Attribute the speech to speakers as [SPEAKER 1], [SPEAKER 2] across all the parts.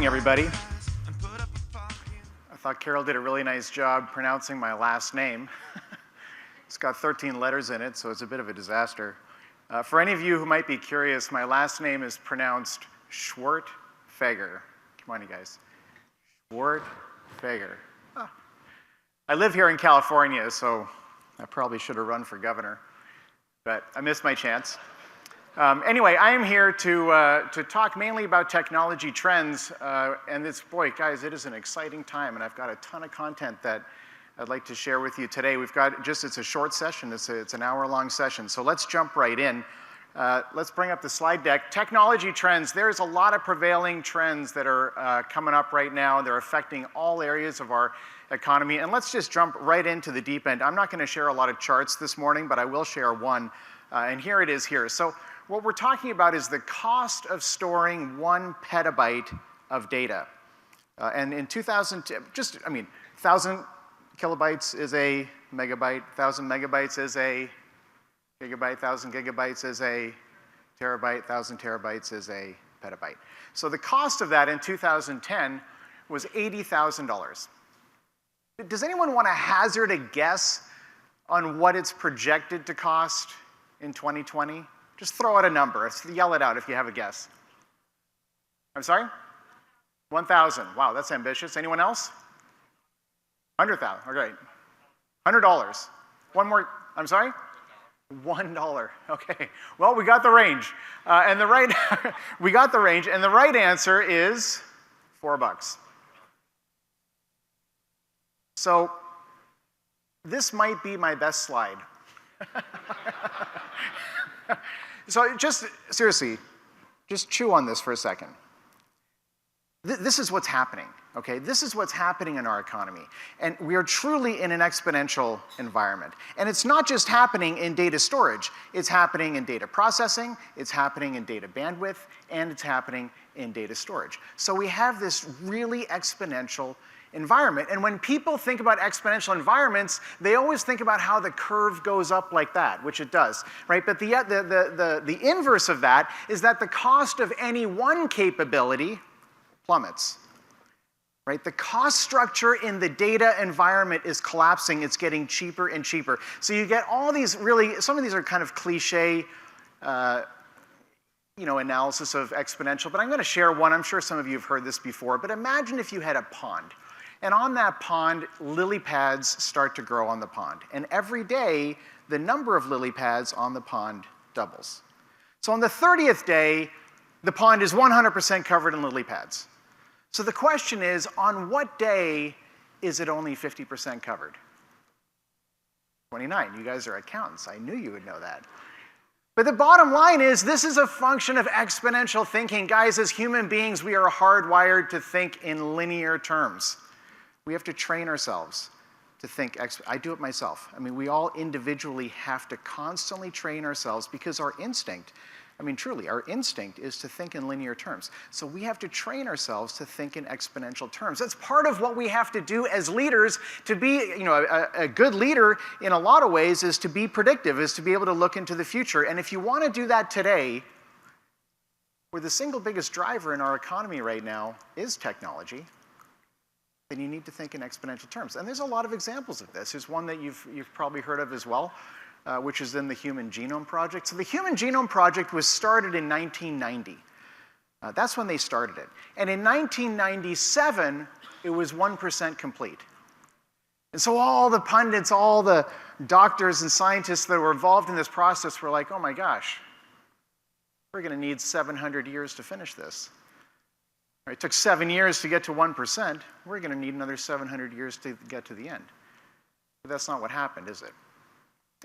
[SPEAKER 1] morning, everybody. I thought Carol did a really nice job pronouncing my last name. It's got 13 letters in it, so it's a bit of a disaster. For any of you who might be curious, my last name is pronounced Schwerdtfeger. Come on, you guys. Schwerdtfeger. Ah. I live here in California, so I probably should have run for governor, but I missed my chance. Anyway, I am here to talk mainly about technology trends, and it's, boy, guys, it is an exciting time, and I've got a ton of content that I'd like to share with you today. We've got it's a short session, it's an hour-long session, so let's jump right in. Let's bring up the slide deck. Technology trends, there's a lot of prevailing trends that are coming up right now. They're affecting all areas of our economy, and let's just jump right into the deep end. I'm not going to share a lot of charts this morning, but I will share one, and here it is here. So what we're talking about is the cost of storing 1 petabyte of data. And in 2010, 1,000 kilobytes is a megabyte, 1,000 megabytes is a gigabyte, 1,000 gigabytes is a terabyte, 1,000 terabytes is a petabyte. So the cost of that in 2010 was $80,000. Does anyone want to hazard a guess on what it's projected to cost in 2020? Just throw out a number. Yell it out if you have a guess. I'm sorry? 1,000. Wow, that's ambitious. Anyone else? 100,000. Okay. $100. One more. I'm sorry? $1. Okay. Well, we got the range. We got the range, and the right answer is $4. So this might be my best slide. So just, seriously, just chew on this for a second. This is what's happening, okay? This is what's happening in our economy. And we are truly in an exponential environment. And it's not just happening in data storage. It's happening in data processing, it's happening in data bandwidth, and it's happening in data storage. So we have this really exponential environment. And when people think about exponential environments, they always think about how the curve goes up like that, which it does, right? But the inverse of that is that the cost of any one capability plummets, right? The cost structure in the data environment is collapsing. It's getting cheaper and cheaper. So you get all these really, some of these are kind of cliche, analysis of exponential, but I'm going to share one. I'm sure some of you have heard this before, but imagine if you had a pond. And on that pond, lily pads start to grow on the pond. And every day, the number of lily pads on the pond doubles. So on the 30th day, the pond is 100% covered in lily pads. So the question is, on what day is it only 50% covered? 29. You guys are accountants. I knew you would know that. But the bottom line is, this is a function of exponential thinking. Guys, as human beings, we are hardwired to think in linear terms. We have to train ourselves to think. I do it myself. I mean, we all individually have to constantly train ourselves because our instinct, truly, our instinct is to think in linear terms. So we have to train ourselves to think in exponential terms. That's part of what we have to do as leaders. To be, a good leader in a lot of ways is to be predictive, is to be able to look into the future. And if you want to do that today, where the single biggest driver in our economy right now is technology, then you need to think in exponential terms. And there's a lot of examples of this. There's one that you've probably heard of as well, which is in the Human Genome Project. So the Human Genome Project was started in 1990. That's when they started it. And in 1997, it was 1% complete. And so all the pundits, all the doctors and scientists that were involved in this process were like, oh my gosh, we're going to need 700 years to finish this. It took 7 years to get to 1%. We're going to need another 700 years to get to the end. But that's not what happened, is it?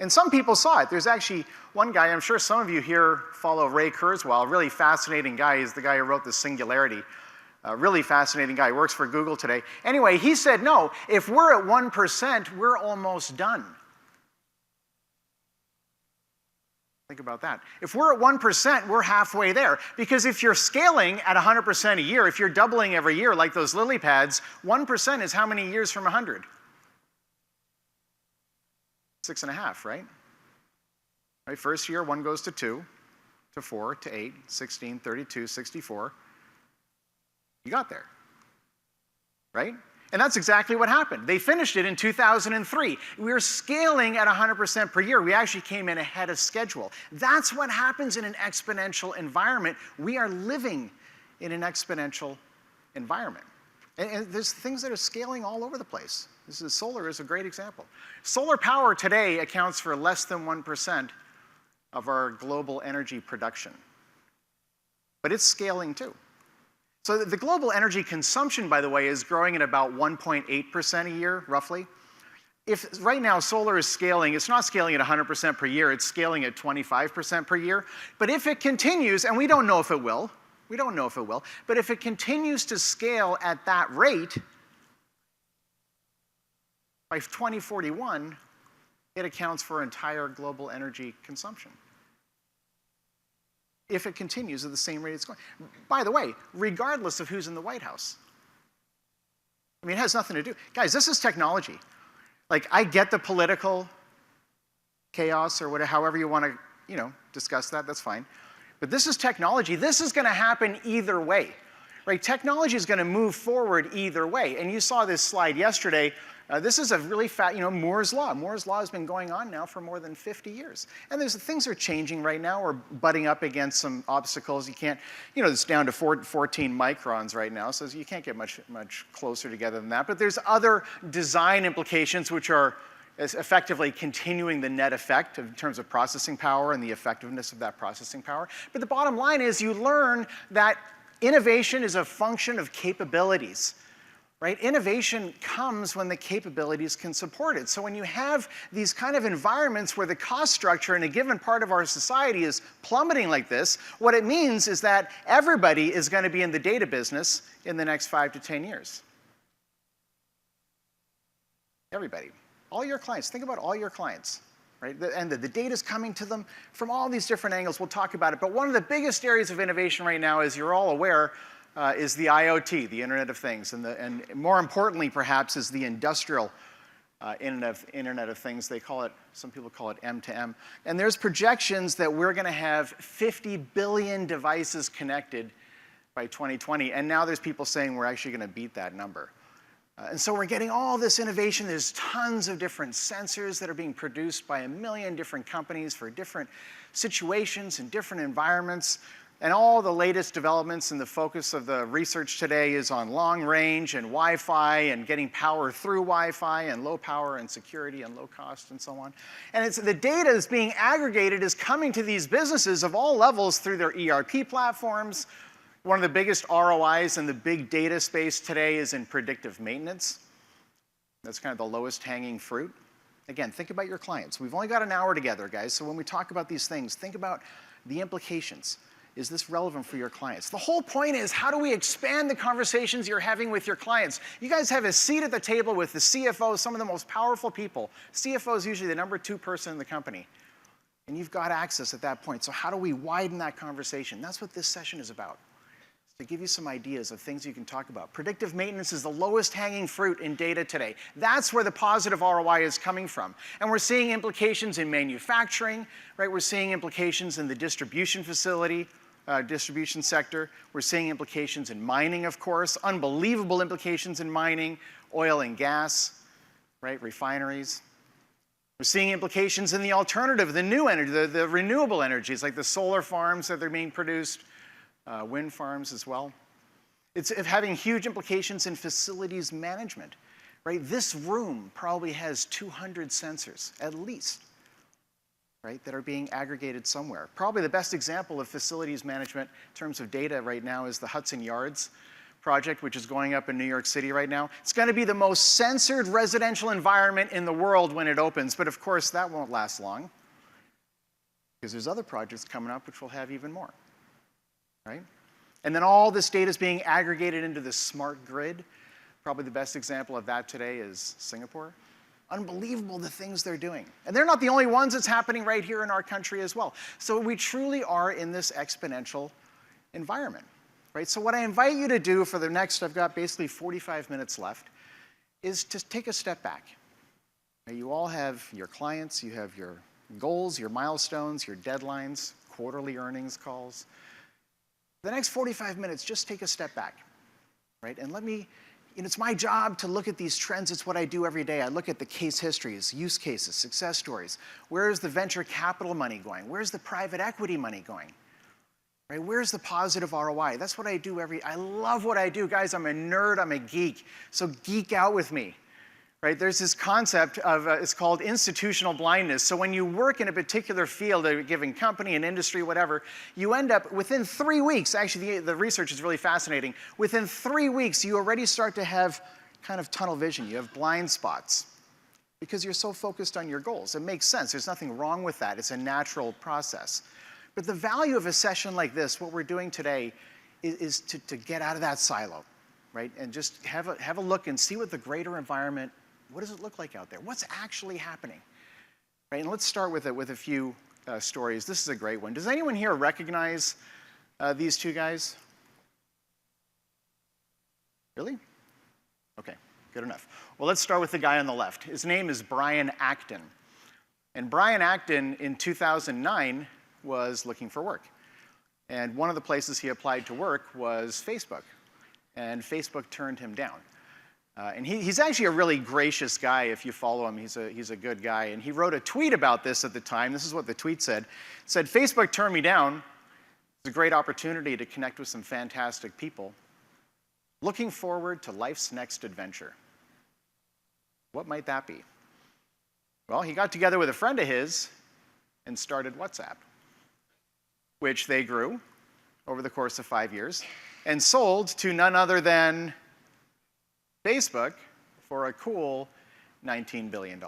[SPEAKER 1] And some people saw it. There's actually one guy, I'm sure some of you here follow Ray Kurzweil, a really fascinating guy. He's the guy who wrote The Singularity. A really fascinating guy. He works for Google today. Anyway, he said, no, if we're at 1%, we're almost done. Think about that. If we're at 1%, we're halfway there. Because if you're scaling at 100% a year, if you're doubling every year like those lily pads, 1% is how many years from 100? 6.5, right? First year, 1 goes to 2, to 4, to 8, 16, 32, 64. You got there, right? And that's exactly what happened. They finished it in 2003. We were scaling at 100% per year. We actually came in ahead of schedule. That's what happens in an exponential environment. We are living in an exponential environment. And there's things that are scaling all over the place. Solar is a great example. Solar power today accounts for less than 1% of our global energy production. But it's scaling too. So the global energy consumption, by the way, is growing at about 1.8% a year, roughly. If right now solar is scaling, it's not scaling at 100% per year, it's scaling at 25% per year. But if it continues, and we don't know if it will, but if it continues to scale at that rate, by 2041, it accounts for entire global energy consumption. If it continues at the same rate it's going. By the way, regardless of who's in the White House. I mean, it has nothing to do. Guys, this is technology. Like, I get the political chaos or whatever, however you want to, discuss that, that's fine. But this is technology. This is going to happen either way. Right? Technology is going to move forward either way. And you saw this slide yesterday. This is a really Moore's Law. Moore's Law has been going on now for more than 50 years. And things are changing right now. We're butting up against some obstacles. You can't, it's down to 14 microns right now, so you can't get much closer together than that. But there's other design implications which are effectively continuing the net effect in terms of processing power and the effectiveness of that processing power. But the bottom line is you learn that innovation is a function of capabilities. Right? Innovation comes when the capabilities can support it. So when you have these kind of environments where the cost structure in a given part of our society is plummeting like this, what it means is that everybody is going to be in the data business in the next 5 to 10 years. Everybody. All your clients. Think about all your clients. Right? And the data is coming to them from all these different angles. We'll talk about it. But one of the biggest areas of innovation right now, as you're all aware, is the IoT, the Internet of Things. And more importantly, perhaps, is the industrial Internet of Things. Some people call it M2M. And there's projections that we're going to have 50 billion devices connected by 2020. And now there's people saying we're actually going to beat that number. And so we're getting all this innovation. There's tons of different sensors that are being produced by a million different companies for different situations and different environments. And all the latest developments and the focus of the research today is on long range and Wi-Fi and getting power through Wi-Fi and low power and security and low cost and so on. And the data that's being aggregated is coming to these businesses of all levels through their ERP platforms. One of the biggest ROIs in the big data space today is in predictive maintenance. That's kind of the lowest hanging fruit. Again, think about your clients. We've only got an hour together, guys, so when we talk about these things, think about the implications. Is this relevant for your clients? The whole point is, how do we expand the conversations you're having with your clients? You guys have a seat at the table with the CFO, some of the most powerful people. CFO is usually the number 2 person in the company. And you've got access at that point. So how do we widen that conversation? That's what this session is about. To give you some ideas of things you can talk about. Predictive maintenance is the lowest hanging fruit in data today. That's where the positive ROI is coming from. And we're seeing implications in manufacturing, right? We're seeing implications in the distribution sector. We're seeing implications in mining, of course, unbelievable implications in mining, oil and gas, right, refineries. We're seeing implications in the alternative, the new energy, the renewable energies, like the solar farms that are being produced, wind farms as well. It's having huge implications in facilities management, right? This room probably has 200 sensors, at least, right, that are being aggregated somewhere. Probably the best example of facilities management in terms of data right now is the Hudson Yards project, which is going up in New York City right now. It's going to be the most censored residential environment in the world when it opens, but of course that won't last long because there's other projects coming up which will have even more, right? And then all this data is being aggregated into this smart grid. Probably the best example of that today is Singapore. Unbelievable the things they're doing. And they're not the only ones. It's happening right here in our country as well. So we truly are in this exponential environment, right? So what I invite you to do for the next, I've got basically 45 minutes left, is to take a step back. You all have your clients, you have your goals, your milestones, your deadlines, quarterly earnings calls. The next 45 minutes, just take a step back. right? And it's my job to look at these trends. It's what I do every day. I look at the case histories, use cases, success stories. Where is the venture capital money going? Where's the private equity money going? Right? Where's the positive ROI? That's what I do I love what I do. Guys, I'm a nerd, I'm a geek. So geek out with me. Right? There's this concept of, it's called institutional blindness. So when you work in a particular field, a given company, an industry, whatever, you end up within 3 weeks, actually the research is really fascinating, within 3 weeks you already start to have kind of tunnel vision. You have blind spots because you're so focused on your goals. It makes sense. There's nothing wrong with that. It's a natural process. But the value of a session like this, what we're doing today, is to get out of that silo, right? And just have a look and see what the greater environment, what does it look like out there? What's actually happening? Right? And let's start with a few stories. This is a great one. Does anyone here recognize these two guys? Really? Okay, good enough. Well, let's start with the guy on the left. His name is Brian Acton. And Brian Acton, in 2009, was looking for work. And one of the places he applied to work was Facebook. And Facebook turned him down. And he's actually a really gracious guy if you follow him. He's a good guy. And he wrote a tweet about this at the time. This is what the tweet said. It said, "Facebook turned me down. It's a great opportunity to connect with some fantastic people. Looking forward to life's next adventure." What might that be? Well, he got together with a friend of his and started WhatsApp, which they grew over the course of 5 years and sold to none other than Facebook for a cool $19 billion.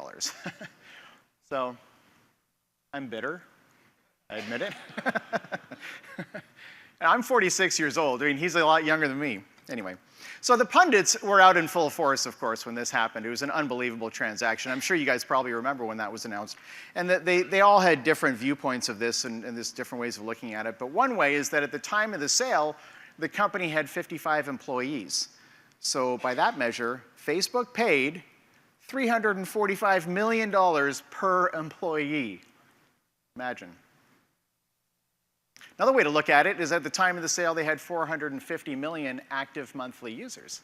[SPEAKER 1] So I'm bitter, I admit it. I'm 46 years old. I mean, he's a lot younger than me. Anyway, so the pundits were out in full force, of course, when this happened. It was an unbelievable transaction. I'm sure you guys probably remember when that was announced. And that they all had different viewpoints of this and there's different ways of looking at it. But one way is that at the time of the sale, the company had 55 employees. So by that measure, Facebook paid $345 million per employee. Imagine. Another way to look at it is at the time of the sale, they had 450 million active monthly users.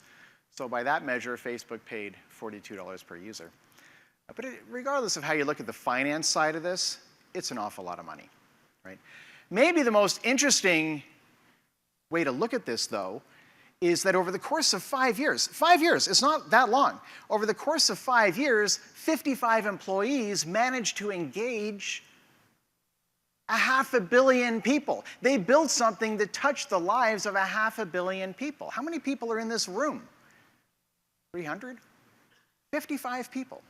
[SPEAKER 1] So by that measure, Facebook paid $42 per user. But regardless of how you look at the finance side of this, it's an awful lot of money, right? Maybe the most interesting way to look at this, though, is that over the course of 5 years, it's not that long. Over the course of 5 years, 55 employees managed to engage 500 million people. They built something that touched the lives of 500 million people. How many people are in this room? 300? 55 people.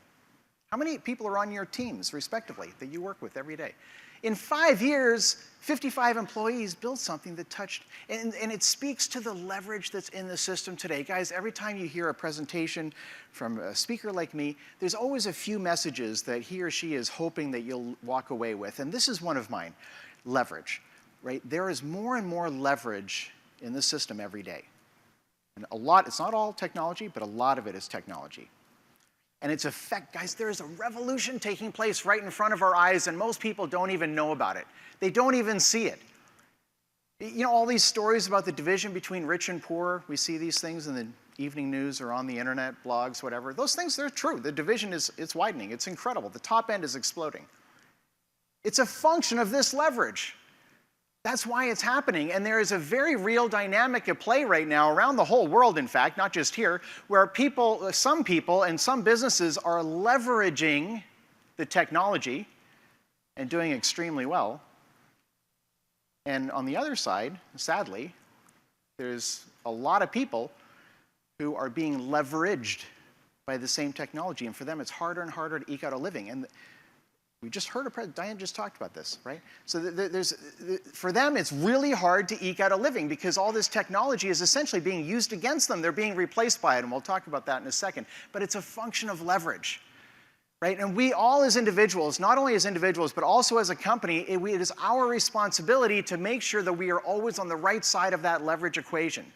[SPEAKER 1] How many people are on your teams, respectively, that you work with every day? In 5 years, 55 employees built something that touched, and it speaks to the leverage that's in the system today. Guys, every time you hear a presentation from a speaker like me, there's always a few messages that he or she is hoping that you'll walk away with, and this is one of mine, leverage, right? There is more and more leverage in the system every day. And a lot, it's not all technology, but a lot of it is technology. And its effect, guys, there is a revolution taking place right in front of our eyes, and most people don't even know about it. They don't even see it. You know, all these stories about the division between rich and poor, we see these things in the evening news or on the internet, blogs, whatever. Those things, they're true. The division it's widening. It's incredible. The top end is exploding. It's a function of this leverage. That's why it's happening, and there is a very real dynamic at play right now around the whole world, in fact, not just here, where some people and some businesses are leveraging the technology and doing extremely well. And on the other side, sadly, there's a lot of people who are being leveraged by the same technology, and for them it's harder and harder to eke out a living. And we just heard Diane just talked about this, right? So for them, it's really hard to eke out a living because all this technology is essentially being used against them. They're being replaced by it, and we'll talk about that in a second. But it's a function of leverage, right? And we all as individuals, not only as individuals, but also as a company, it is our responsibility to make sure that we are always on the right side of that leverage equation,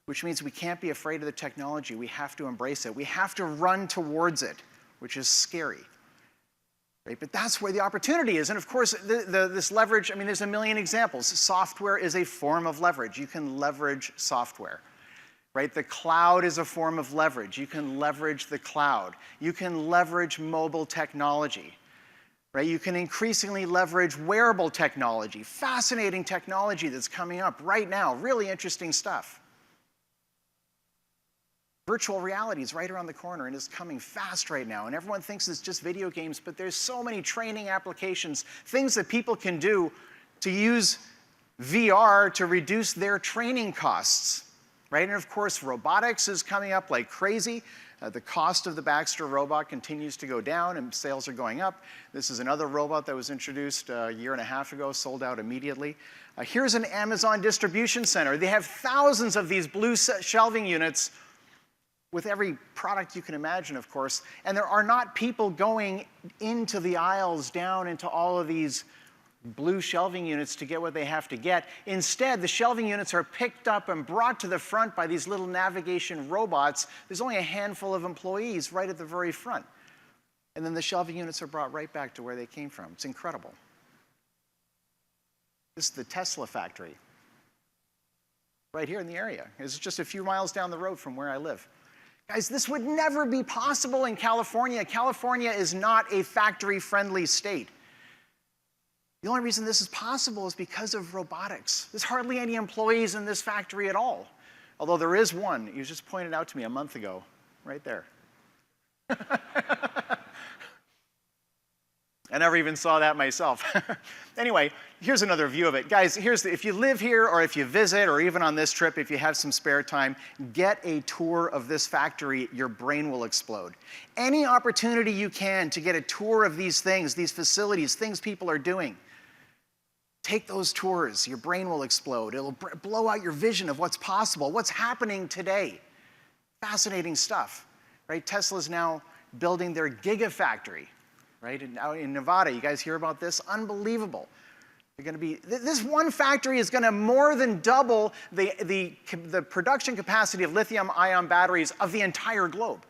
[SPEAKER 1] which means we can't be afraid of the technology. We have to embrace it. We have to run towards it, which is scary. Right? But that's where the opportunity is. And of course, this leverage, I mean, there's a million examples. Software is a form of leverage. You can leverage software. right? The cloud is a form of leverage. You can leverage the cloud. You can leverage mobile technology, right? You can increasingly leverage wearable technology, fascinating technology that's coming up right now, really interesting stuff. Virtual reality is right around the corner and is coming fast right now. And everyone thinks it's just video games, but there's so many training applications, things that people can do to use VR to reduce their training costs, right? And of course, robotics is coming up like crazy. The cost of the Baxter Robot continues to go down and sales are going up. This is another robot that was introduced a year and a half ago, sold out immediately. Here's an Amazon distribution center. They have thousands of these blue shelving units with every product you can imagine, of course, and there are not people going into the aisles down into all of these blue shelving units to get what they have to get. Instead, the shelving units are picked up and brought to the front by these little navigation robots. There's only a handful of employees right at the very front. And then the shelving units are brought right back to where they came from. It's incredible. This is the Tesla factory, right here in the area. It's just a few miles down the road from where I live. Guys, this would never be possible in California. California is not a factory-friendly state. The only reason this is possible is because of robotics. There's hardly any employees in this factory at all. Although there is one. You just pointed out to me a month ago, right there. I never even saw that myself. Anyway, here's another view of it. Guys, if you live here or if you visit or even on this trip, if you have some spare time, get a tour of this factory. Your brain will explode. Any opportunity you can to get a tour of these things, these facilities, things people are doing, take those tours. Your brain will explode. It'll blow out your vision of what's possible, what's happening today. Fascinating stuff, right? Tesla's now building their Giga factory, right? Out in Nevada. You guys hear about this? Unbelievable. They're going to be, this one factory is going to more than double the production capacity of lithium-ion batteries of the entire globe.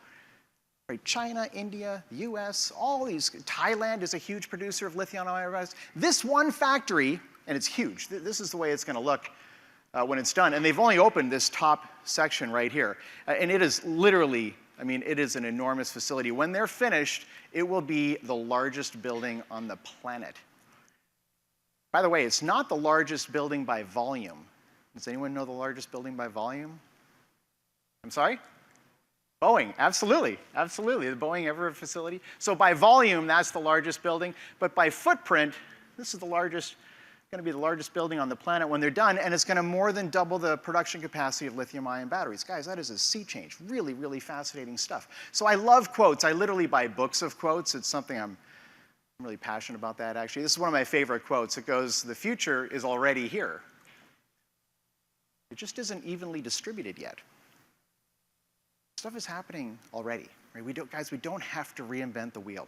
[SPEAKER 1] Right? China, India, the US, all these, Thailand is a huge producer of lithium-ion batteries. This one factory, and it's huge, this is the way it's going to look when it's done. And they've only opened this top section right here. And it is literally, I mean, it is an enormous facility. When they're finished, it will be the largest building on the planet. By the way, it's not the largest building by volume. Does anyone know the largest building by volume? I'm sorry? Boeing, absolutely, absolutely, the Boeing Everett facility. So by volume, that's the largest building, but by footprint, this is the largest, going to be the largest building on the planet when they're done, and it's going to more than double the production capacity of lithium-ion batteries. Guys, that is a sea change. Really, really fascinating stuff. So I love quotes. I literally buy books of quotes. It's something I'm really passionate about that, actually. This is one of my favorite quotes. It goes, "The future is already here. It just isn't evenly distributed yet." Stuff is happening already. Right? Guys, we don't have to reinvent the wheel.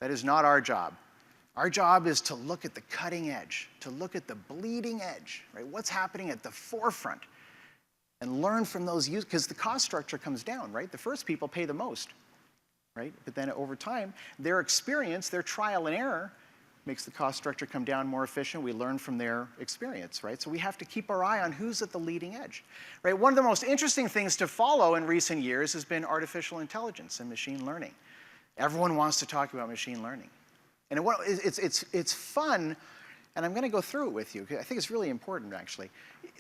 [SPEAKER 1] That is not our job. Our job is to look at the cutting edge, to look at the bleeding edge, right? What's happening at the forefront, and learn from those uses, because the cost structure comes down, right? The first people pay the most, right? But then over time, their experience, their trial and error, makes the cost structure come down more efficient. We learn from their experience, right? So we have to keep our eye on who's at the leading edge, right? One of the most interesting things to follow in recent years has been artificial intelligence and machine learning. Everyone wants to talk about machine learning. And it's fun, and I'm going to go through it with you. I think it's really important, actually.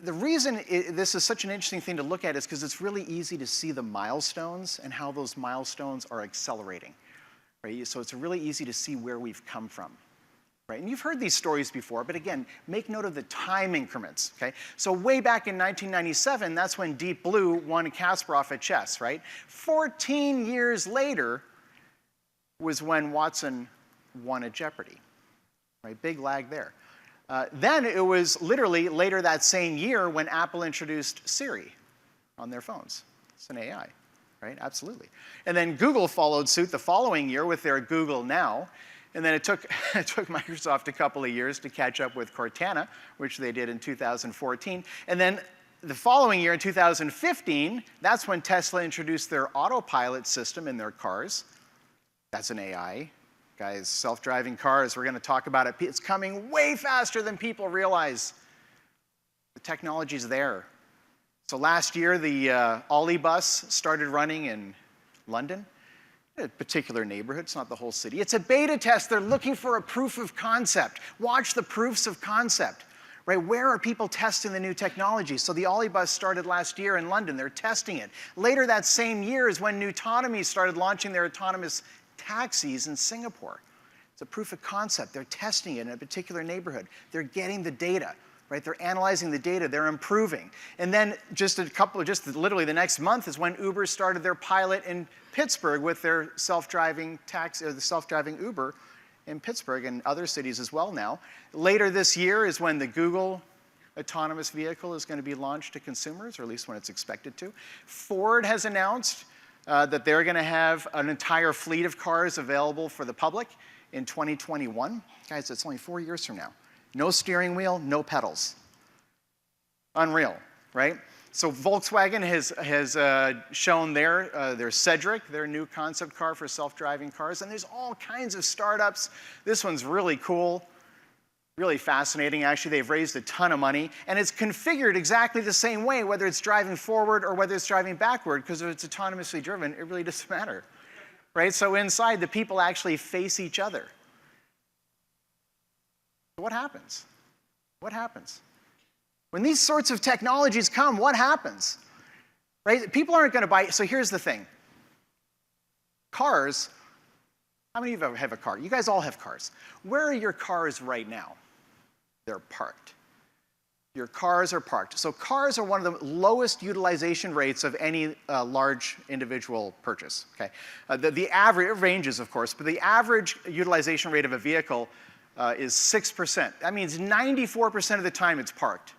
[SPEAKER 1] The reason this is such an interesting thing to look at is because it's really easy to see the milestones and how those milestones are accelerating, right? So it's really easy to see where we've come from. Right? And you've heard these stories before, but again, make note of the time increments, okay? So way back in 1997, that's when Deep Blue won Kasparov at chess, right? 14 years later was when Watson won at Jeopardy, right? Big lag there. Then it was literally later that same year when Apple introduced Siri on their phones. It's an AI, right? Absolutely. And then Google followed suit the following year with their Google Now. And then it took Microsoft a couple of years to catch up with Cortana, which they did in 2014. And then the following year, in 2015, that's when Tesla introduced their autopilot system in their cars. That's an AI. Guys, self-driving cars, we're going to talk about it. It's coming way faster than people realize. The technology's there. So last year, the Ollie bus started running in London, a particular neighborhood. It's not the whole city. It's a beta test. They're looking for a proof of concept. Watch the proofs of concept. Right? Where are people testing the new technology? So the Ollie bus started last year in London. They're testing it. Later that same year is when Nutonomy started launching their autonomous taxis in Singapore. It's a proof of concept. They're testing it in a particular neighborhood. They're getting the data. Right? They're analyzing the data. They're improving. And then just literally the next month is when Uber started their pilot in Pittsburgh with their self-driving taxi, or the self-driving Uber in Pittsburgh and other cities as well now. Later this year is when the Google autonomous vehicle is going to be launched to consumers, or at least when it's expected to. Ford has announced that they're going to have an entire fleet of cars available for the public in 2021. Guys, that's only 4 years from now. No steering wheel, no pedals. Unreal, right? So Volkswagen has shown their Cedric, their new concept car for self-driving cars, and there's all kinds of startups. This one's really cool, really fascinating. Actually, they've raised a ton of money, and it's configured exactly the same way, whether it's driving forward or whether it's driving backward, because if it's autonomously driven, it really doesn't matter, right? So inside, the people actually face each other. What happens? What happens? When these sorts of technologies come, what happens? Right? People aren't going to buy. So here's the thing. Cars, how many of you have a car? You guys all have cars. Where are your cars right now? They're parked. Your cars are parked. So cars are one of the lowest utilization rates of any large individual purchase. Okay? The average, it ranges, of course, but the average utilization rate of a vehicle is 6%. That means 94% of the time it's parked.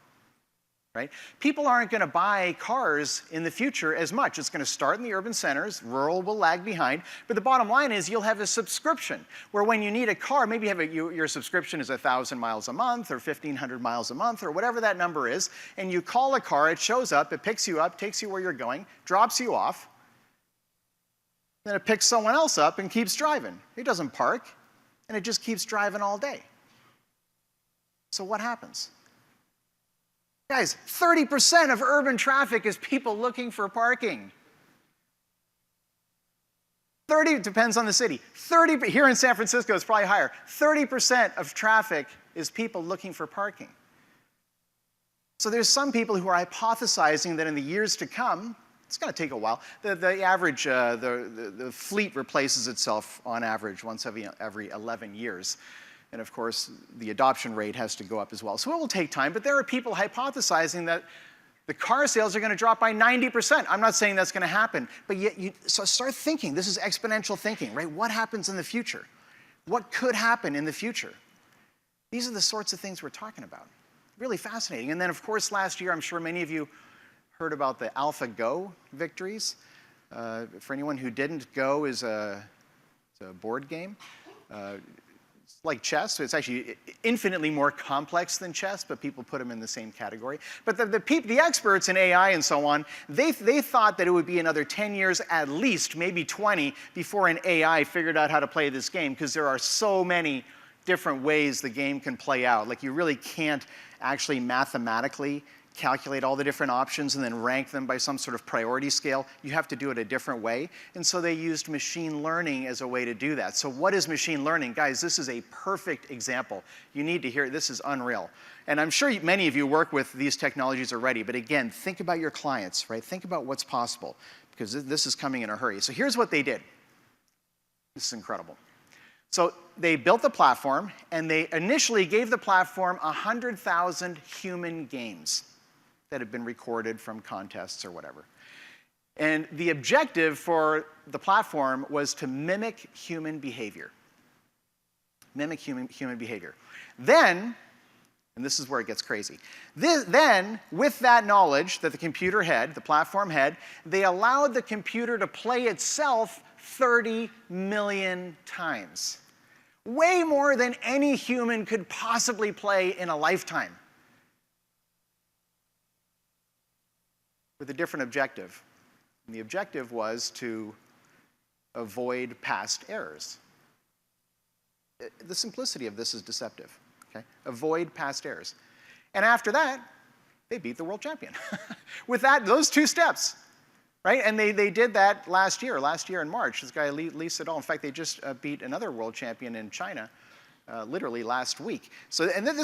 [SPEAKER 1] Right? People aren't going to buy cars in the future as much. It's going to start in the urban centers. Rural will lag behind. But the bottom line is you'll have a subscription where when you need a car, maybe your subscription is 1,000 miles a month or 1,500 miles a month or whatever that number is, and you call a car, it shows up, it picks you up, takes you where you're going, drops you off, then it picks someone else up and keeps driving. It doesn't park, and it just keeps driving all day. So what happens? Guys, 30% of urban traffic is people looking for parking. 30, depends on the city. 30, here in San Francisco, it's probably higher. 30% of traffic is people looking for parking. So there's some people who are hypothesizing that in the years to come, it's going to take a while, the average, the fleet replaces itself on average once every 11 years. And of course, the adoption rate has to go up as well. So it will take time, but there are people hypothesizing that the car sales are going to drop by 90%. I'm not saying that's going to happen, but yet so start thinking. This is exponential thinking, right? What happens in the future? What could happen in the future? These are the sorts of things we're talking about. Really fascinating. And then, of course, last year, I'm sure many of you heard about the Alphago Victories. For anyone who didn't, Go is it's a board game. It's like chess, so it's actually infinitely more complex than chess, but people put them in the same category. But the experts in AI and so on, they thought that it would be another 10 years at least, maybe 20, before an AI figured out how to play this game, because there are so many different ways the game can play out. Like, you really can't actually mathematically calculate all the different options and then rank them by some sort of priority scale. You have to do it a different way. And so they used machine learning as a way to do that. So what is machine learning? Guys, this is a perfect example. You need to hear it. This is unreal. And I'm sure many of you work with these technologies already. But again, think about your clients, right? Think about what's possible, because this is coming in a hurry. So here's what they did. This is incredible. So they built the platform, and they initially gave the platform 100,000 human games that had been recorded from contests or whatever. And the objective for the platform was to mimic human behavior. Mimic human behavior. Then, and this is where it gets crazy, then with that knowledge that the computer had, the platform had, they allowed the computer to play itself 30 million times. Way more than any human could possibly play in a lifetime. With a different objective. And the objective was to avoid past errors. The simplicity of this is deceptive. Okay? Avoid past errors. And after that, they beat the world champion. With those two steps, right? And they did that last year in March. This guy, Lee Sedol, in fact, they just beat another world champion in China literally last week. So, and then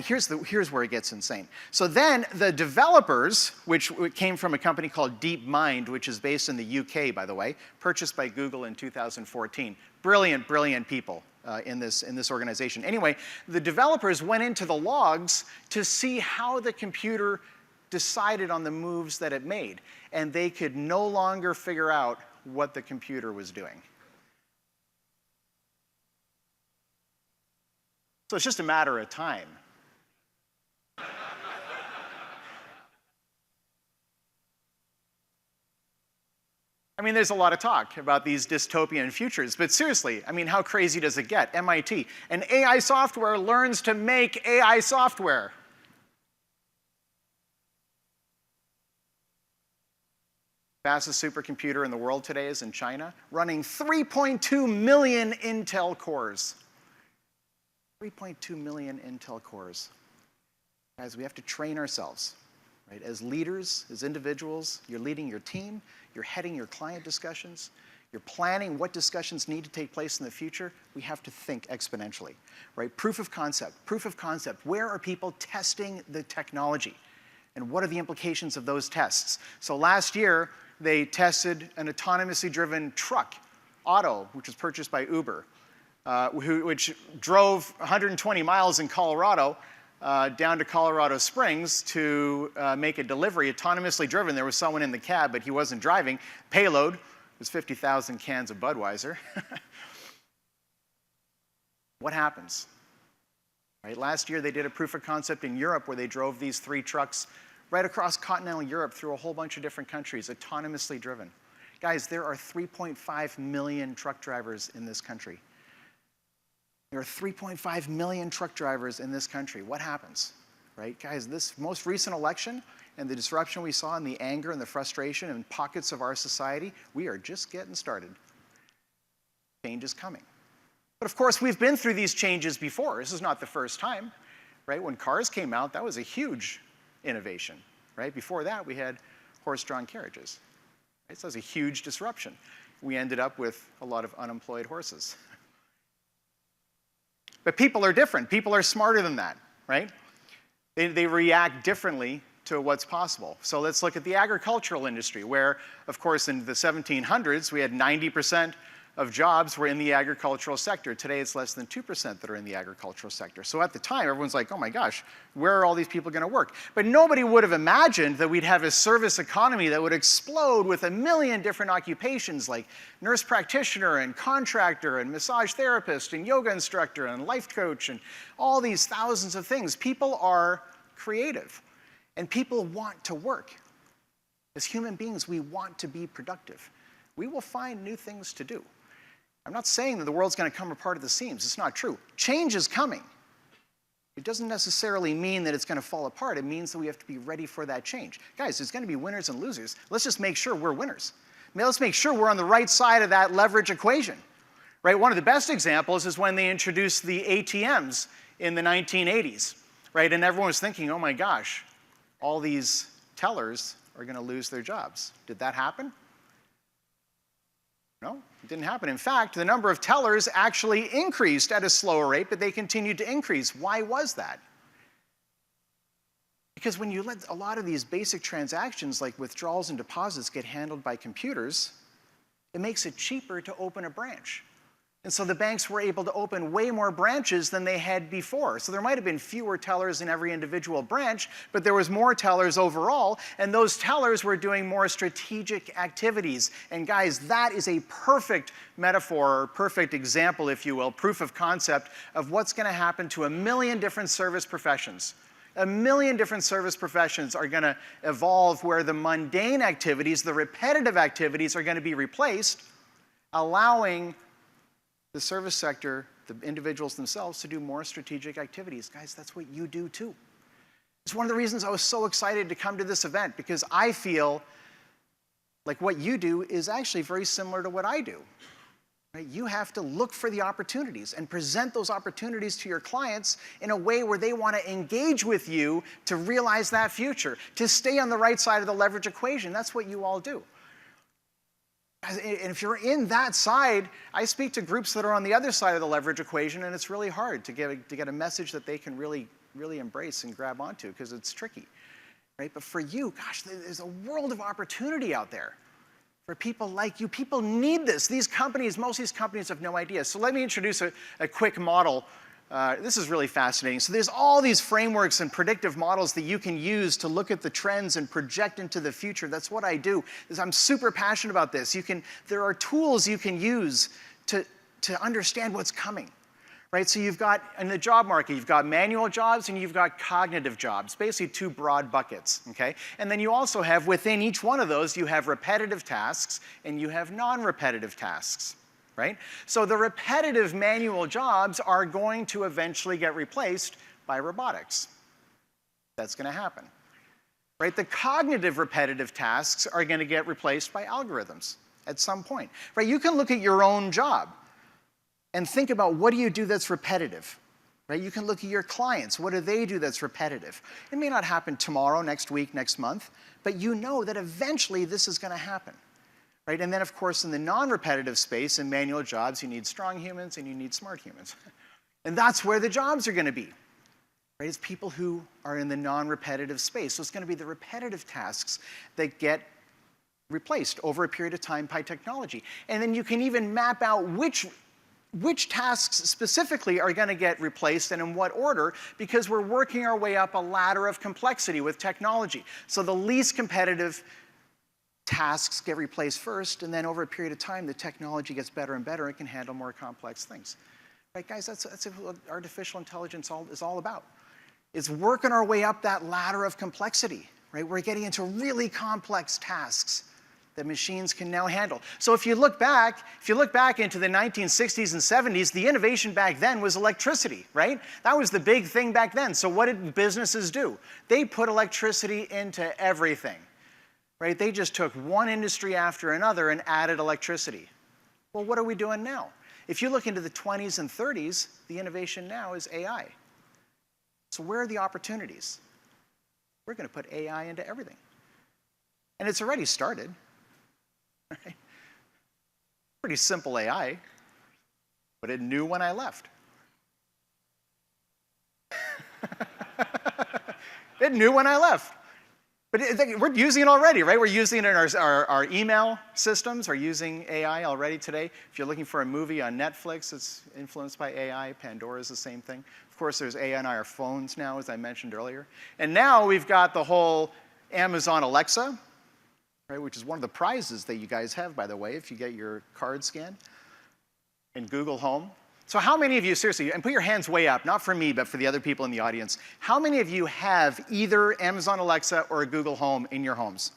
[SPEAKER 1] here's where it gets insane. So then the developers, which came from a company called DeepMind, which is based in the UK, by the way, purchased by Google in 2014. Brilliant, brilliant people in this organization. Anyway, the developers went into the logs to see how the computer decided on the moves that it made, and they could no longer figure out what the computer was doing. So it's just a matter of time. I mean, there's a lot of talk about these dystopian futures, but seriously, I mean, how crazy does it get? MIT, an AI software learns to make AI software. Fastest supercomputer in the world today is in China, running 3.2 million Intel cores. 3.2 million Intel cores. Guys, we have to train ourselves, right? As leaders, as individuals, you're leading your team, you're heading your client discussions, you're planning what discussions need to take place in the future. We have to think exponentially, right? Proof of concept. Where are people testing the technology? And what are the implications of those tests? So last year, they tested an autonomously driven truck, Otto, which was purchased by Uber, which drove 120 miles in Colorado down to Colorado Springs to make a delivery, autonomously driven. There was someone in the cab, but he wasn't driving. Payload was 50,000 cans of Budweiser. What happens? Right? Last year, they did a proof of concept in Europe where they drove these 3 trucks right across continental Europe through a whole bunch of different countries, autonomously driven. Guys, there are 3.5 million truck drivers in this country. There are 3.5 million truck drivers in this country. What happens? Right? Guys, this most recent election and the disruption we saw and the anger and the frustration in pockets of our society, we are just getting started. Change is coming. But of course, we've been through these changes before. This is not the first time. Right? When cars came out, that was a huge innovation. Right? Before that, we had horse-drawn carriages. Right? So that was a huge disruption. We ended up with a lot of unemployed horses. But people are different. People are smarter than that, right? They react differently to what's possible. So let's look at the agricultural industry, where, of course, in the 1700s, we had 90% of jobs were in the agricultural sector. Today, it's less than 2% that are in the agricultural sector. So at the time, everyone's like, oh my gosh, where are all these people going to work? But nobody would have imagined that we'd have a service economy that would explode with a million different occupations like nurse practitioner and contractor and massage therapist and yoga instructor and life coach and all these thousands of things. People are creative and people want to work. As human beings, we want to be productive. We will find new things to do. I'm not saying that the world's going to come apart at the seams. It's not true. Change is coming. It doesn't necessarily mean that it's going to fall apart. It means that we have to be ready for that change. Guys, there's going to be winners and losers. Let's just make sure we're winners. Let's make sure we're on the right side of that leverage equation. Right? One of the best examples is when they introduced the ATMs in the 1980s. Right? And everyone was thinking, oh my gosh, all these tellers are going to lose their jobs. Did that happen? No, it didn't happen. In fact, the number of tellers actually increased at a slower rate, but they continued to increase. Why was that? Because when you let a lot of these basic transactions like withdrawals and deposits get handled by computers, it makes it cheaper to open a branch. And so the banks were able to open way more branches than they had before. So there might have been fewer tellers in every individual branch, but there was more tellers overall, and those tellers were doing more strategic activities. And guys, that is a perfect metaphor, or perfect example, if you will, proof of concept of what's going to happen to a million different service professions. A million different service professions are going to evolve where the mundane activities, the repetitive activities are going to be replaced, allowing the service sector, the individuals themselves, to do more strategic activities. Guys, that's what you do too. It's one of the reasons I was so excited to come to this event, because I feel like what you do is actually very similar to what I do. Right? You have to look for the opportunities and present those opportunities to your clients in a way where they want to engage with you to realize that future, to stay on the right side of the leverage equation. That's what you all do. And if you're in that side, I speak to groups that are on the other side of the leverage equation, and it's really hard to get a message that they can really embrace and grab onto, because it's tricky. Right? But for you, gosh, there's a world of opportunity out there. For people like you, people need this. These companies, most of these companies have no idea. So let me introduce a quick model. This is really fascinating. So there's all these frameworks and predictive models that you can use to look at the trends and project into the future. That's what I do. I'm super passionate about this. There are tools you can use to understand what's coming. Right, so you've got, in the job market, you've got manual jobs and you've got cognitive jobs, basically two broad buckets, okay? And then you also have, within each one of those, you have repetitive tasks and you have non-repetitive tasks, right? So the repetitive manual jobs are going to eventually get replaced by robotics. That's going to happen, right? The cognitive repetitive tasks are going to get replaced by algorithms at some point, right? You can look at your own job and think about, what do you do that's repetitive, right? You can look at your clients. What do they do that's repetitive? It may not happen tomorrow, next week, next month, but you know that eventually this is going to happen, right? And then, of course, in the non-repetitive space, in manual jobs, you need strong humans and you need smart humans. And that's where the jobs are going to be, right? It's people who are in the non-repetitive space. So it's going to be the repetitive tasks that get replaced over a period of time by technology. And then you can even map out which tasks specifically are going to get replaced and in what order, because we're working our way up a ladder of complexity with technology. So the least competitive tasks get replaced first, and then over a period of time, the technology gets better and better and can handle more complex things. Right, guys, that's what artificial intelligence is all about. It's working our way up that ladder of complexity. Right? We're getting into really complex tasks that machines can now handle. So if you look back into the 1960s and 70s, the innovation back then was electricity, right? That was the big thing back then. So what did businesses do? They put electricity into everything, right? They just took one industry after another and added electricity. Well, what are we doing now? If you look into the 20s and 30s, the innovation now is AI. So where are the opportunities? We're going to put AI into everything. And it's already started. Right? Pretty simple AI, but it knew when I left. It knew when I left. But we're using it already, right? We're using it in our email systems are using AI already today. If you're looking for a movie on Netflix, it's influenced by AI. Pandora is the same thing. Of course, there's AI on our phones now, as I mentioned earlier. And now we've got the whole Amazon Alexa, right, which is one of the prizes that you guys have, by the way, if you get your card scanned, and Google Home. So how many of you, seriously, and put your hands way up, not for me, but for the other people in the audience, how many of you have either Amazon Alexa or a Google Home in your homes?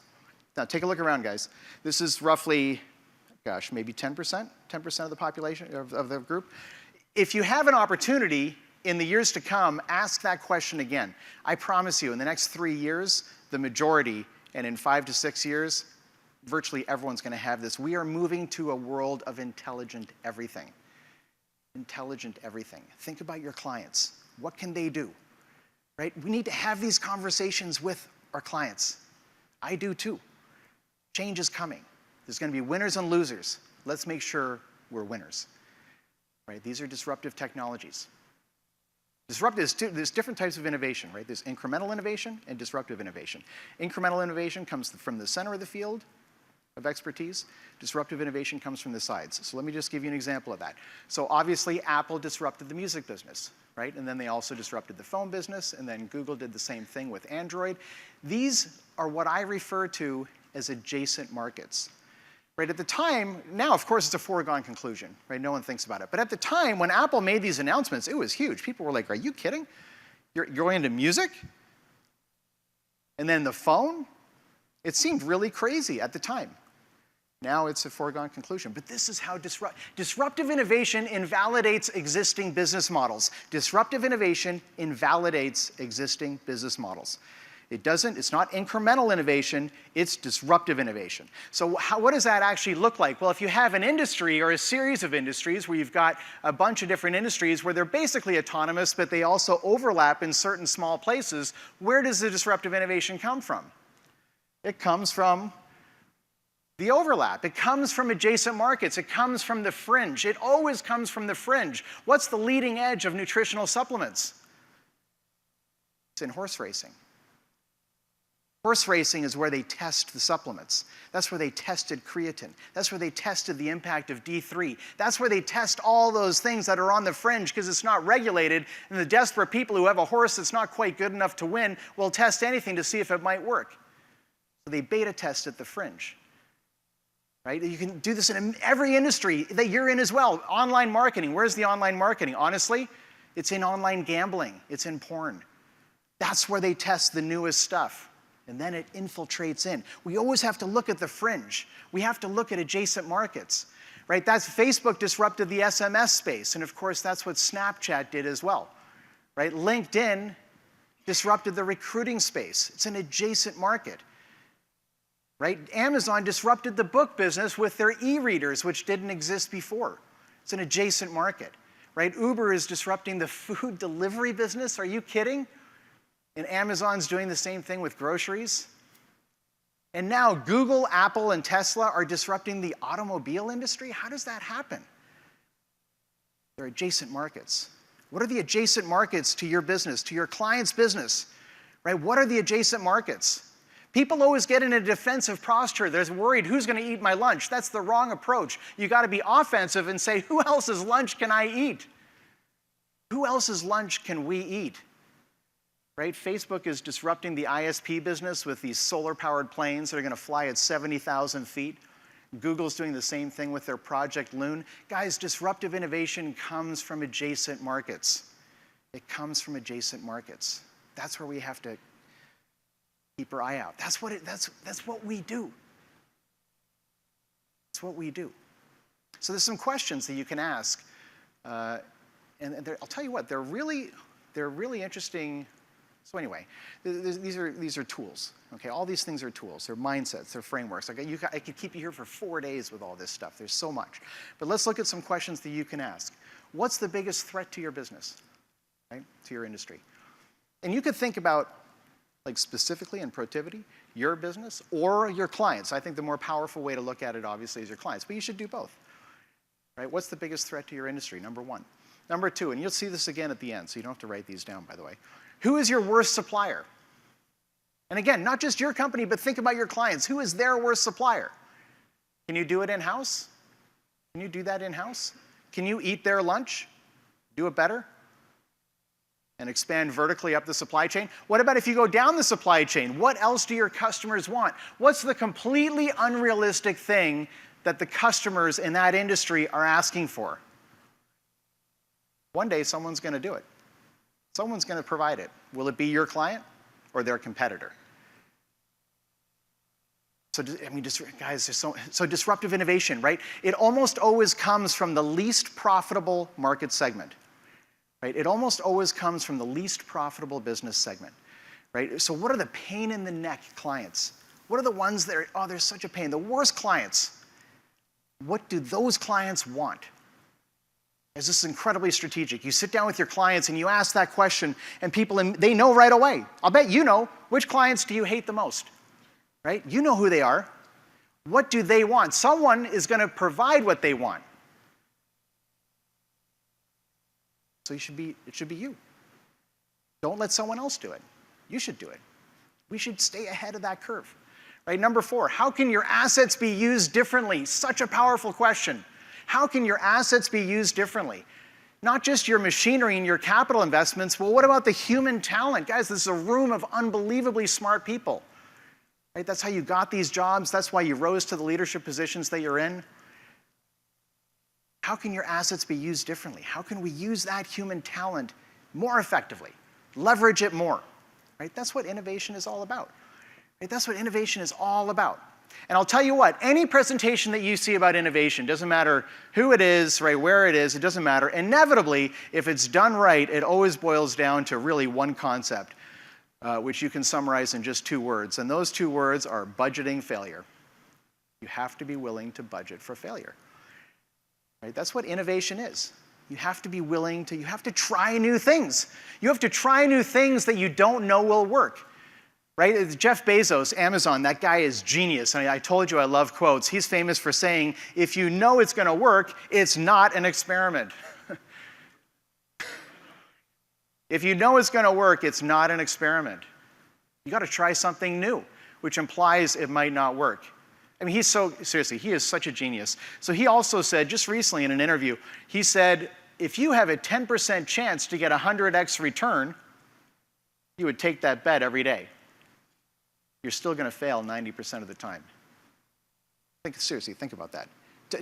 [SPEAKER 1] Now, take a look around, guys. This is roughly, gosh, maybe 10%? 10% of the population, of the group? If you have an opportunity in the years to come, ask that question again. I promise you, in the next 3 years, the majority, and in 5 to 6 years, virtually everyone's going to have this. We are moving to a world of intelligent everything. Intelligent everything. Think about your clients. What can they do? Right? We need to have these conversations with our clients. I do too. Change is coming. There's going to be winners and losers. Let's make sure we're winners. Right? These are disruptive technologies. There's different types of innovation, right? There's incremental innovation and disruptive innovation. Incremental innovation comes from the center of the field of expertise. Disruptive innovation comes from the sides. So let me just give you an example of that. So obviously, Apple disrupted the music business, right? And then they also disrupted the phone business, and then Google did the same thing with Android. These are what I refer to as adjacent markets. Right, at the time, now of course it's a foregone conclusion, right? No one thinks about it. But at the time, when Apple made these announcements, it was huge. People were like, are you kidding? You're going into music? And then the phone? It seemed really crazy at the time. Now it's a foregone conclusion. But this is how disruptive innovation invalidates existing business models. Disruptive innovation invalidates existing business models. It's not incremental innovation, it's disruptive innovation. So what does that actually look like? Well, if you have an industry or a series of industries where you've got a bunch of different industries where they're basically autonomous, but they also overlap in certain small places, where does the disruptive innovation come from? It comes from the overlap. It comes from adjacent markets. It comes from the fringe. It always comes from the fringe. What's the leading edge of nutritional supplements? It's in horse racing. Horse racing is where they test the supplements. That's where they tested creatine. That's where they tested the impact of D3. That's where they test all those things that are on the fringe because it's not regulated, and the desperate people who have a horse that's not quite good enough to win will test anything to see if it might work. So they beta test at the fringe. Right? You can do this in every industry that you're in as well. Online marketing. Where's the online marketing? Honestly, it's in online gambling. It's in porn. That's where they test the newest stuff. And then it infiltrates in. We always have to look at the fringe. We have to look at adjacent markets, right? That's Facebook disrupted the SMS space, and of course that's what Snapchat did as well, right? LinkedIn disrupted the recruiting space. It's an adjacent market, right? Amazon disrupted the book business with their e-readers, which didn't exist before. It's an adjacent market, right? Uber is disrupting the food delivery business. Are you kidding? And Amazon's doing the same thing with groceries. And now Google, Apple, and Tesla are disrupting the automobile industry. How does that happen? They're adjacent markets. What are the adjacent markets to your business, to your client's business? Right? What are the adjacent markets? People always get in a defensive posture. They're worried, who's going to eat my lunch? That's the wrong approach. You got to be offensive and say, who else's lunch can I eat? Who else's lunch can we eat? Right? Facebook is disrupting the ISP business with these solar-powered planes that are going to fly at 70,000 feet. Google's doing the same thing with their Project Loon. Guys, disruptive innovation comes from adjacent markets. It comes from adjacent markets. That's where we have to keep our eye out. That's what we do. That's what we do. So there's some questions that you can ask. And I'll tell you what, they're really interesting. So anyway, these are tools. Okay, all these things are tools. They're mindsets. They're frameworks. I could keep you here for 4 days with all this stuff. There's so much. But let's look at some questions that you can ask. What's the biggest threat to your business? Right? To your industry? And you could think about, like specifically in Protiviti, your business or your clients. I think the more powerful way to look at it, obviously, is your clients. But you should do both. Right? What's the biggest threat to your industry? Number one. Number two, and you'll see this again at the end, so you don't have to write these down, by the way. Who is your worst supplier? And again, not just your company, but think about your clients. Who is their worst supplier? Can you do it in-house? Can you do that in-house? Can you eat their lunch? Do it better? And expand vertically up the supply chain? What about if you go down the supply chain? What else do your customers want? What's the completely unrealistic thing that the customers in that industry are asking for? One day, someone's going to do it. Someone's going to provide it. Will it be your client or their competitor? So, I mean, guys, so disruptive innovation, right? It almost always comes from the least profitable market segment, right? It almost always comes from the least profitable business segment, right? So what are the pain in the neck clients? What are the ones that are, oh, there's such a pain? The worst clients. What do those clients want? This is incredibly strategic. You sit down with your clients and you ask that question, and they know right away. I'll bet you know. Which clients do you hate the most? Right? You know who they are. What do they want? Someone is going to provide what they want. So it should be you. Don't let someone else do it. You should do it. We should stay ahead of that curve. Right? Number four, how can your assets be used differently? Such a powerful question. How can your assets be used differently? Not just your machinery and your capital investments. Well, what about the human talent? Guys, this is a room of unbelievably smart people. Right? That's how you got these jobs. That's why you rose to the leadership positions that you're in. How can your assets be used differently? How can we use that human talent more effectively? Leverage it more. Right? That's what innovation is all about. Right? That's what innovation is all about. And I'll tell you what, any presentation that you see about innovation, doesn't matter who it is, right, where it is, it doesn't matter. Inevitably, if it's done right, it always boils down to really one concept. which you can summarize in just 2 words. And those 2 words are budgeting failure. You have to be willing to budget for failure. Right? That's what innovation is. You have to be willing to, you have to try new things. You have to try new things that you don't know will work. Right? Jeff Bezos, Amazon, that guy is genius. I told you I love quotes. He's famous for saying, if you know it's going to work, it's not an experiment. If you know it's going to work, it's not an experiment. You got to try something new, which implies it might not work. I mean, seriously, he is such a genius. So he also said, just recently in an interview, he said, if you have a 10% chance to get a 100x return, you would take that bet every day. You're still going to fail 90% of the time. Seriously, think about that.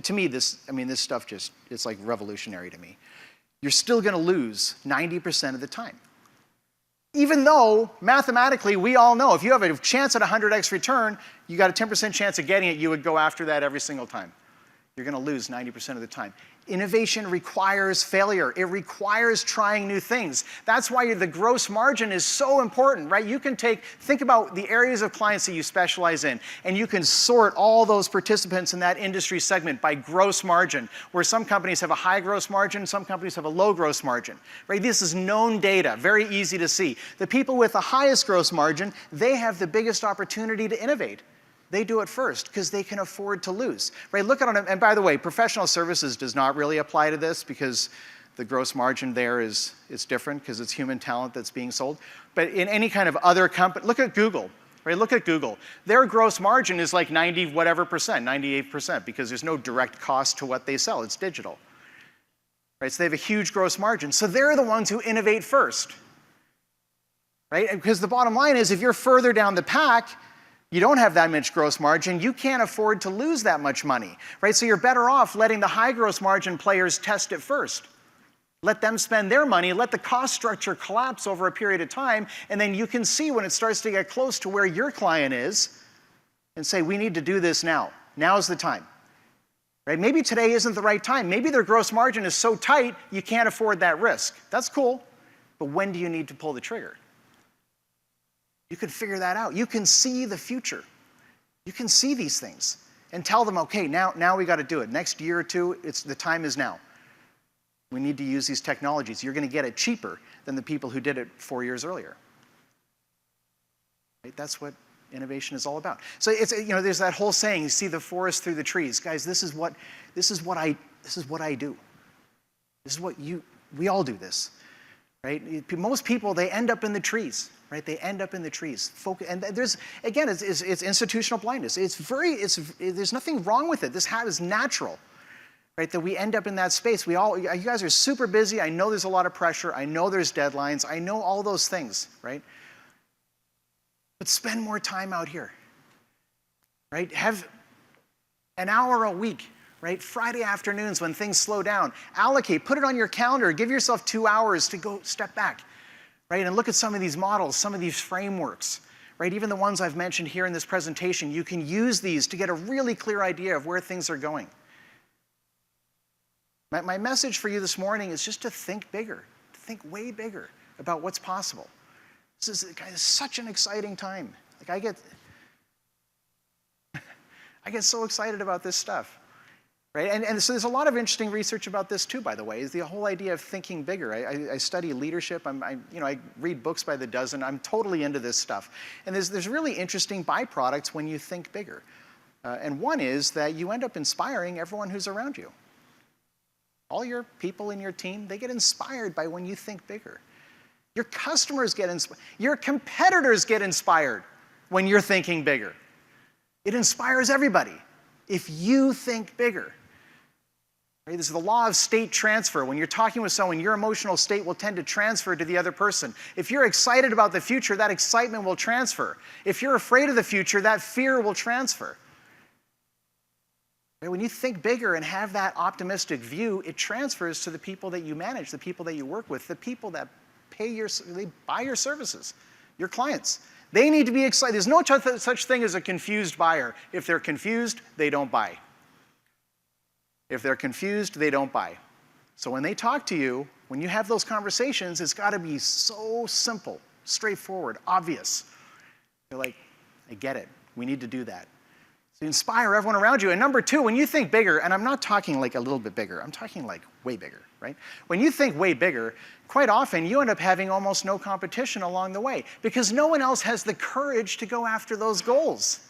[SPEAKER 1] To me, this stuff just, it's like revolutionary to me. You're still going to lose 90% of the time. Even though, mathematically, we all know, if you have a chance at a 100x return, you got a 10% chance of getting it, you would go after that every single time. You're going to lose 90% of the time. Innovation requires failure. It requires trying new things. That's why the gross margin is so important, right? You can think about the areas of clients that you specialize in, and you can sort all those participants in that industry segment by gross margin, where some companies have a high gross margin, some companies have a low gross margin, right? This is known data, very easy to see. The people with the highest gross margin, they have the biggest opportunity to innovate. They do it first because they can afford to lose, right? Look at it, and by the way, professional services does not really apply to this because the gross margin there is different because it's human talent that's being sold. But in any kind of other company, look at Google, right? Look at Google. Their gross margin is like 90 whatever percent, 98%, because there's no direct cost to what they sell. It's digital, right? So they have a huge gross margin. So they're the ones who innovate first, right? Because the bottom line is if you're further down the pack, you don't have that much gross margin, you can't afford to lose that much money, right? So you're better off letting the high gross margin players test it first. Let them spend their money, let the cost structure collapse over a period of time, and then you can see when it starts to get close to where your client is and say, we need to do this now. Now's the time, right? Maybe today isn't the right time. Maybe their gross margin is so tight, you can't afford that risk. That's cool, but when do you need to pull the trigger? You can figure that out. You can see the future. You can see these things and tell them, okay, now we got to do it. Next year or two, the time is now. We need to use these technologies. You're going to get it cheaper than the people who did it 4 years earlier. Right? That's what innovation is all about. So it's, there's that whole saying, you see the forest through the trees. Guys, this is what I do. This is what we all do this. Right? Most people, they end up in the trees. Right? They end up in the trees. And there's, again, it's institutional blindness. There's nothing wrong with it. This is natural, right? That we end up in that space. You guys are super busy. I know there's a lot of pressure. I know there's deadlines. I know all those things, right? But spend more time out here, right? Have an hour a week, right? Friday afternoons when things slow down. Allocate, put it on your calendar. Give yourself 2 hours to go step back. Right? And look at some of these models, some of these frameworks, right? Even the ones I've mentioned here in this presentation, you can use these to get a really clear idea of where things are going. My message for you this morning is just to think bigger, to think way bigger about what's possible. This is such an exciting time. Like I get so excited about this stuff. Right? And so there's a lot of interesting research about this too, by the way, is the whole idea of thinking bigger. I study leadership. I read books by the dozen. I'm totally into this stuff. And there's really interesting byproducts when you think bigger. And one is that you end up inspiring everyone who's around you. All your people in your team, they get inspired by when you think bigger. Your customers get inspired. Your competitors get inspired when you're thinking bigger. It inspires everybody if you think bigger. Right? This is the law of state transfer. When you're talking with someone, your emotional state will tend to transfer to the other person. If you're excited about the future, that excitement will transfer. If you're afraid of the future, that fear will transfer. Right? When you think bigger and have that optimistic view, it transfers to the people that you manage, the people that you work with, the people that they buy your services, your clients. They need to be excited. There's no such thing as a confused buyer. If they're confused, they don't buy. If they're confused, they don't buy. So when they talk to you, when you have those conversations, it's got to be so simple. straightforward, obvious. They're like, I get it. We need to do that. So you inspire everyone around you. And number two, when you think bigger, and I'm not talking like a little bit bigger, I'm talking like way bigger, right? When you think way bigger, quite often you end up having almost no competition along the way because no one else has the courage to go after those goals.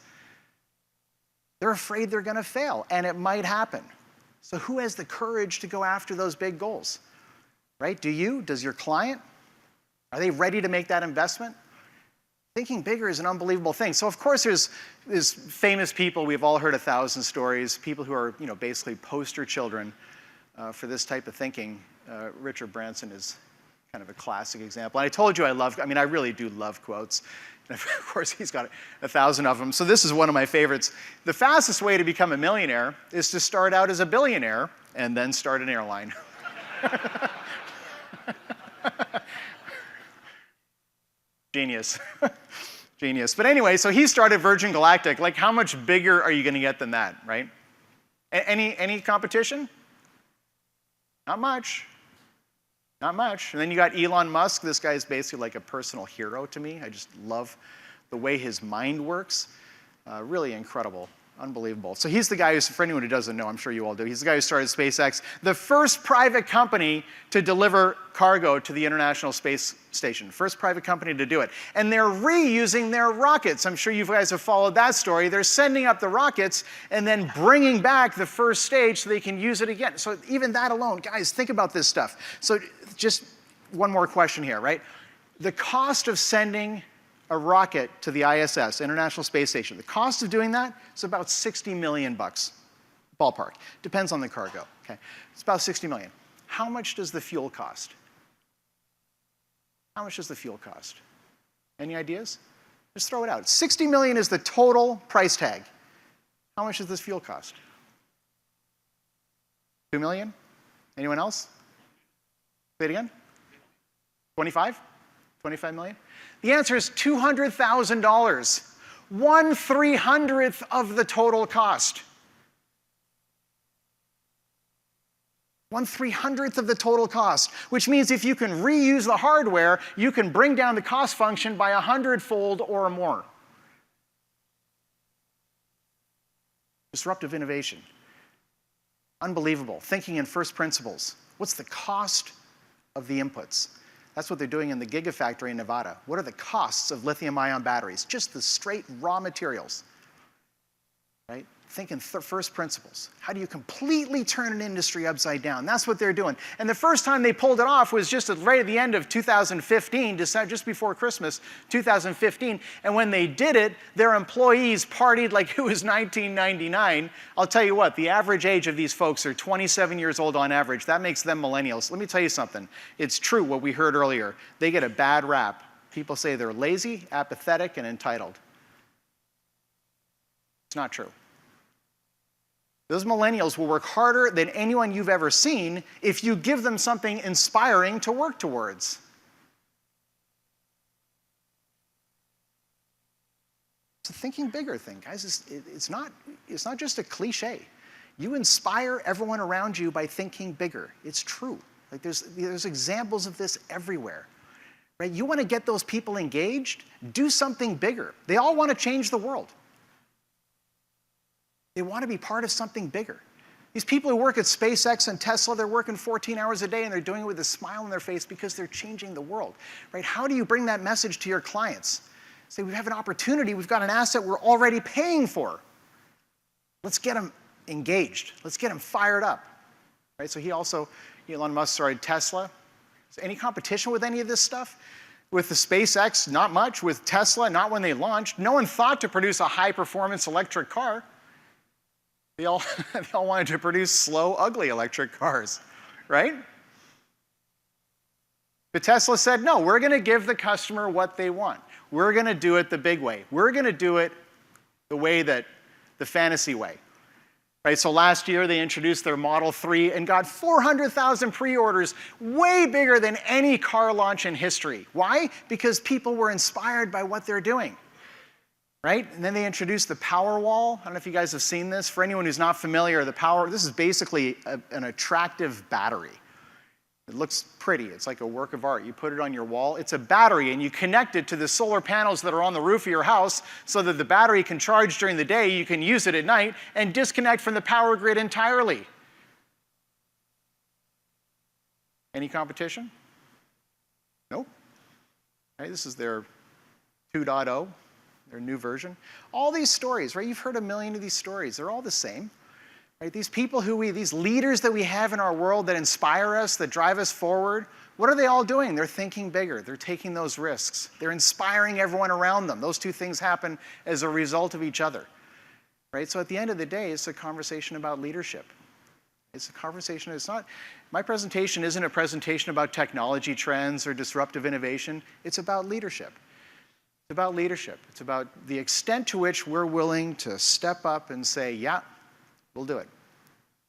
[SPEAKER 1] They're afraid they're going to fail, and it might happen. So who has the courage to go after those big goals? Right? Do you? Does your client? Are they ready to make that investment? Thinking bigger is an unbelievable thing. So of course there's famous people, we've all heard 1,000 stories, people who are basically poster children for this type of thinking. Richard Branson is kind of a classic example. And I told you I really do love quotes. And of course he's got 1,000 of them. So this is one of my favorites. The fastest way to become a millionaire is to start out as a billionaire and then start an airline. Genius. Genius. But anyway, so he started Virgin Galactic. Like, how much bigger are you going to get than that, right? Any competition? Not much. Not much. And then you got Elon Musk. This guy is basically like a personal hero to me. I just love the way his mind works. Really incredible. Unbelievable. So he's the guy who's, for anyone who doesn't know, I'm sure you all do, he's the guy who started SpaceX, the first private company to deliver cargo to the International Space Station. First private company to do it. And they're reusing their rockets. I'm sure you guys have followed that story. They're sending up the rockets and then bringing back the first stage so they can use it again. So even that alone, guys, think about this stuff. So just one more question here, right? The cost of sending a rocket to the ISS, International Space Station, the cost of doing that is about $60 million bucks, ballpark. Depends on the cargo, okay? It's about $60 million. How much does the fuel cost? How much does the fuel cost? Any ideas? Just throw it out. $60 million is the total price tag. How much does this fuel cost? $2 million? Anyone else? Say it again? 25? 25 million? The answer is $200,000. 1/300th of the total cost. 1/300th of the total cost, which means if you can reuse the hardware, you can bring down the cost function by 100-fold or more. Disruptive innovation. Unbelievable. Thinking in first principles. What's the cost of the inputs? That's what they're doing in the Giga factory in Nevada. What are the costs of lithium-ion batteries? Just the straight raw materials, right? Think in first principles. How do you completely turn an industry upside down? That's what they're doing. And the first time they pulled it off was just right at the end of 2015, just before Christmas, 2015. And when they did it, their employees partied like it was 1999. I'll tell you what, the average age of these folks are 27 years old on average. That makes them millennials. Let me tell you something. It's true what we heard earlier. They get a bad rap. People say they're lazy, apathetic, and entitled. It's not true. Those millennials will work harder than anyone you've ever seen if you give them something inspiring to work towards. It's a thinking bigger thing, guys. It's not just a cliche. You inspire everyone around you by thinking bigger. It's true. Like there's examples of this everywhere. Right? You want to get those people engaged? Do something bigger. They all want to change the world. They want to be part of something bigger. These people who work at SpaceX and Tesla, they're working 14 hours a day and they're doing it with a smile on their face because they're changing the world. Right? How do you bring that message to your clients? Say, we have an opportunity, we've got an asset we're already paying for. Let's get them engaged. Let's get them fired up. Right? So Elon Musk started Tesla. Is there any competition with any of this stuff? With the SpaceX, not much. With Tesla, not when they launched. No one thought to produce a high-performance electric car. They all wanted to produce slow, ugly electric cars, right? But Tesla said, no, we're going to give the customer what they want. We're going to do it the big way. We're going to do it the way the fantasy way. Right, so last year they introduced their Model 3 and got 400,000 pre-orders, way bigger than any car launch in history. Why? Because people were inspired by what they're doing. Right? And then they introduced the Powerwall. I don't know if you guys have seen this. For anyone who's not familiar, this is basically an attractive battery. It looks pretty. It's like a work of art. You put it on your wall. It's a battery, and you connect it to the solar panels that are on the roof of your house so that the battery can charge during the day, you can use it at night, and disconnect from the power grid entirely. Any competition? Nope. Right, this is their 2.0, their new version. All these stories, right? You've heard a million of these stories. They're all the same. Right? These people these leaders that we have in our world that inspire us, that drive us forward, what are they all doing? They're thinking bigger. They're taking those risks. They're inspiring everyone around them. Those two things happen as a result of each other. Right? So at the end of the day, it's a conversation about leadership. It's a conversation, my presentation isn't a presentation about technology trends or disruptive innovation. It's about leadership. It's about leadership. It's about the extent to which we're willing to step up and say, yeah, we'll do it,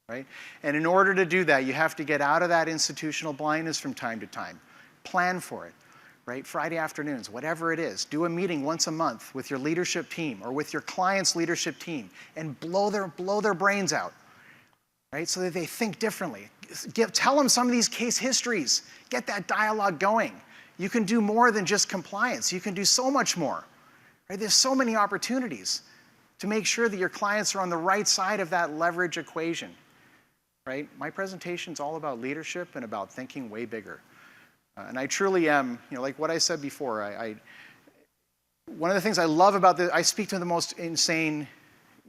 [SPEAKER 1] right? And in order to do that, you have to get out of that institutional blindness from time to time. Plan for it, right? Friday afternoons, whatever it is, do a meeting once a month with your leadership team or with your client's leadership team and blow their brains out, right? So that they think differently. Tell them some of these case histories. Get that dialogue going. You can do more than just compliance. You can do so much more, right? There's so many opportunities to make sure that your clients are on the right side of that leverage equation, right? My presentation's all about leadership and about thinking way bigger. And I truly am, like what I said before, one of the things I love about this, I speak to the most insane,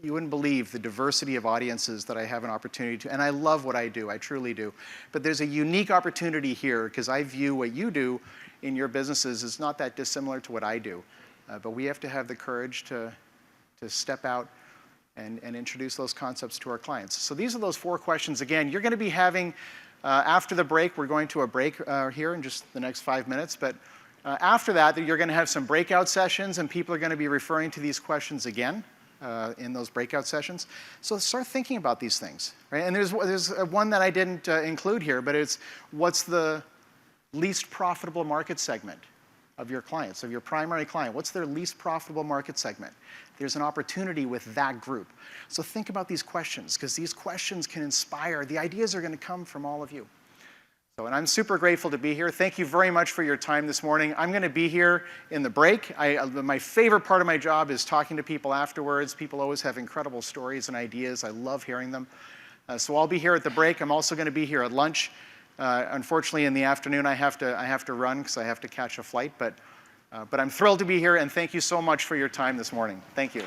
[SPEAKER 1] you wouldn't believe the diversity of audiences that I have an opportunity to, and I love what I do, I truly do. But there's a unique opportunity here because I view what you do in your businesses is not that dissimilar to what I do. But we have to have the courage to step out and introduce those concepts to our clients. So these are those 4 questions. Again, you're going to be having, after the break, we're going to a break here in just the next 5 minutes, but after that, you're going to have some breakout sessions, and people are going to be referring to these questions again in those breakout sessions. So start thinking about these things, right? And there's one that I didn't include here, but it's what's the least profitable market segment of your clients, of your primary client? What's their least profitable market segment? There's an opportunity with that group. So think about these questions, because these questions can inspire. The ideas are going to come from all of you. So, and I'm super grateful to be here. Thank you very much for your time this morning. I'm going to be here in the break. My favorite part of my job is talking to people afterwards. People always have incredible stories and ideas. I love hearing them. So I'll be here at the break. I'm also going to be here at lunch. Unfortunately, in the afternoon, I have to run because I have to catch a flight. But I'm thrilled to be here, and thank you so much for your time this morning. Thank you.